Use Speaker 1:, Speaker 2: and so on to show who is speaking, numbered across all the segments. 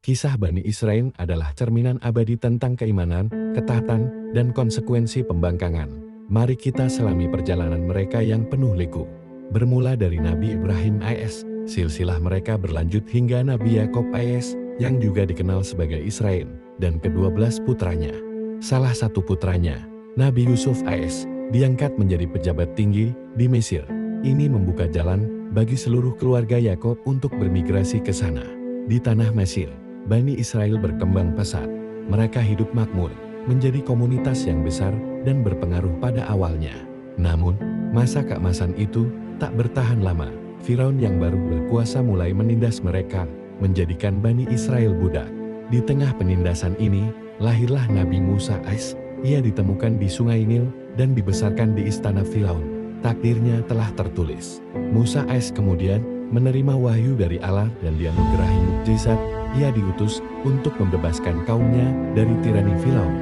Speaker 1: Kisah Bani Israel adalah cerminan abadi tentang keimanan, ketaatan, dan konsekuensi pembangkangan. Mari kita selami perjalanan mereka yang penuh liku. Bermula dari Nabi Ibrahim AS, silsilah mereka berlanjut hingga Nabi Yakub AS, yang juga dikenal sebagai Israel, dan ke-12 putranya. Salah satu putranya, Nabi Yusuf AS, diangkat menjadi pejabat tinggi di Mesir. Ini membuka jalan bagi seluruh keluarga Yakub untuk bermigrasi ke sana. Di tanah Mesir, Bani Israel berkembang pesat. Mereka hidup makmur, menjadi komunitas yang besar dan berpengaruh pada awalnya. Namun, masa keemasan itu tak bertahan lama. Firaun yang baru berkuasa mulai menindas mereka, menjadikan Bani Israel budak. Di tengah penindasan ini, lahirlah Nabi Musa AS. Ia ditemukan di Sungai Nil dan dibesarkan di istana Firaun. Takdirnya telah tertulis. Musa AS kemudian menerima wahyu dari Allah dan dianugerahi mukjizat. Ia diutus untuk membebaskan kaumnya dari tirani Firaun.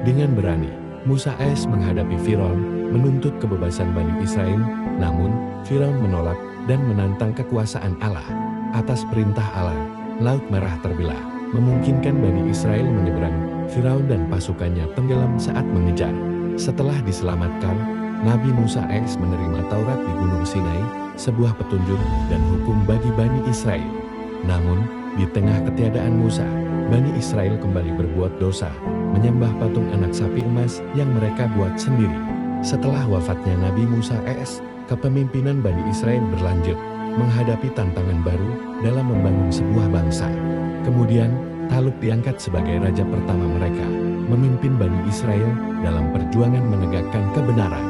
Speaker 1: Dengan berani, Musa AS menghadapi Firaun, menuntut kebebasan Bani Israel. Namun, Firaun menolak dan menantang kekuasaan Allah. Atas perintah Allah, Laut Merah terbelah, memungkinkan Bani Israel menyeberang. Firaun dan pasukannya tenggelam saat mengejar. Setelah diselamatkan, Nabi Musa AS menerima Taurat di Gunung Sinai, sebuah petunjuk dan hukum bagi Bani Israel. Namun, di tengah ketiadaan Musa, Bani Israel kembali berbuat dosa, menyembah patung anak sapi emas yang mereka buat sendiri. Setelah wafatnya Nabi Musa AS, kepemimpinan Bani Israel berlanjut, menghadapi tantangan baru dalam membangun sebuah bangsa. Kemudian, Talut diangkat sebagai raja pertama mereka, memimpin Bani Israel dalam perjuangan menegakkan kebenaran.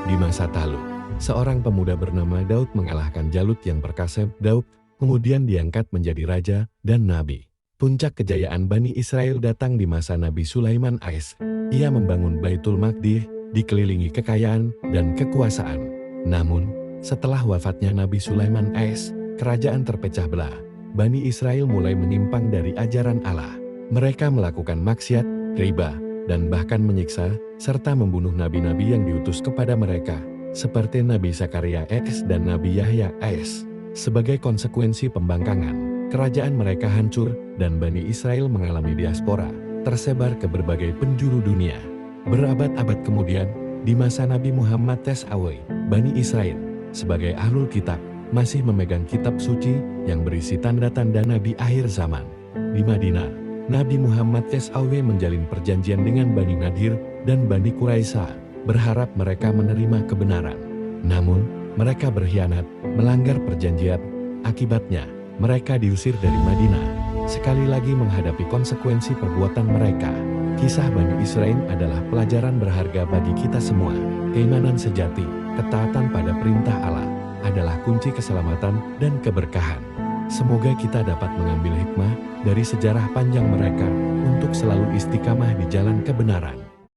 Speaker 1: Di masa Talut, seorang pemuda bernama Daud mengalahkan Jalut yang perkasa. Daud kemudian diangkat menjadi raja dan nabi. Puncak kejayaan Bani Israel datang di masa Nabi Sulaiman AS. Ia membangun Baitul Maqdis, dikelilingi kekayaan dan kekuasaan. Namun, setelah wafatnya Nabi Sulaiman AS, kerajaan terpecah belah. Bani Israel mulai menyimpang dari ajaran Allah. Mereka melakukan maksiat, riba, dan bahkan menyiksa, serta membunuh nabi-nabi yang diutus kepada mereka, seperti Nabi Zakaria AS dan Nabi Yahya AS. Sebagai konsekuensi pembangkangan, kerajaan mereka hancur dan Bani Israel mengalami diaspora, tersebar ke berbagai penjuru dunia. Berabad-abad kemudian, di masa Nabi Muhammad SAW, Bani Israel, sebagai ahlul kitab, masih memegang kitab suci yang berisi tanda-tanda Nabi akhir zaman. Di Madinah, Nabi Muhammad SAW menjalin perjanjian dengan Bani Nadir dan Bani Quraisy, berharap mereka menerima kebenaran. Namun, mereka berkhianat, melanggar perjanjian. Akibatnya, mereka diusir dari Madinah, sekali lagi menghadapi konsekuensi perbuatan mereka. Kisah Bani Israel adalah pelajaran berharga bagi kita semua. Keimanan sejati, ketaatan pada perintah Allah, adalah kunci keselamatan dan keberkahan. Semoga kita dapat mengambil hikmah dari sejarah panjang mereka untuk selalu istiqamah di jalan kebenaran.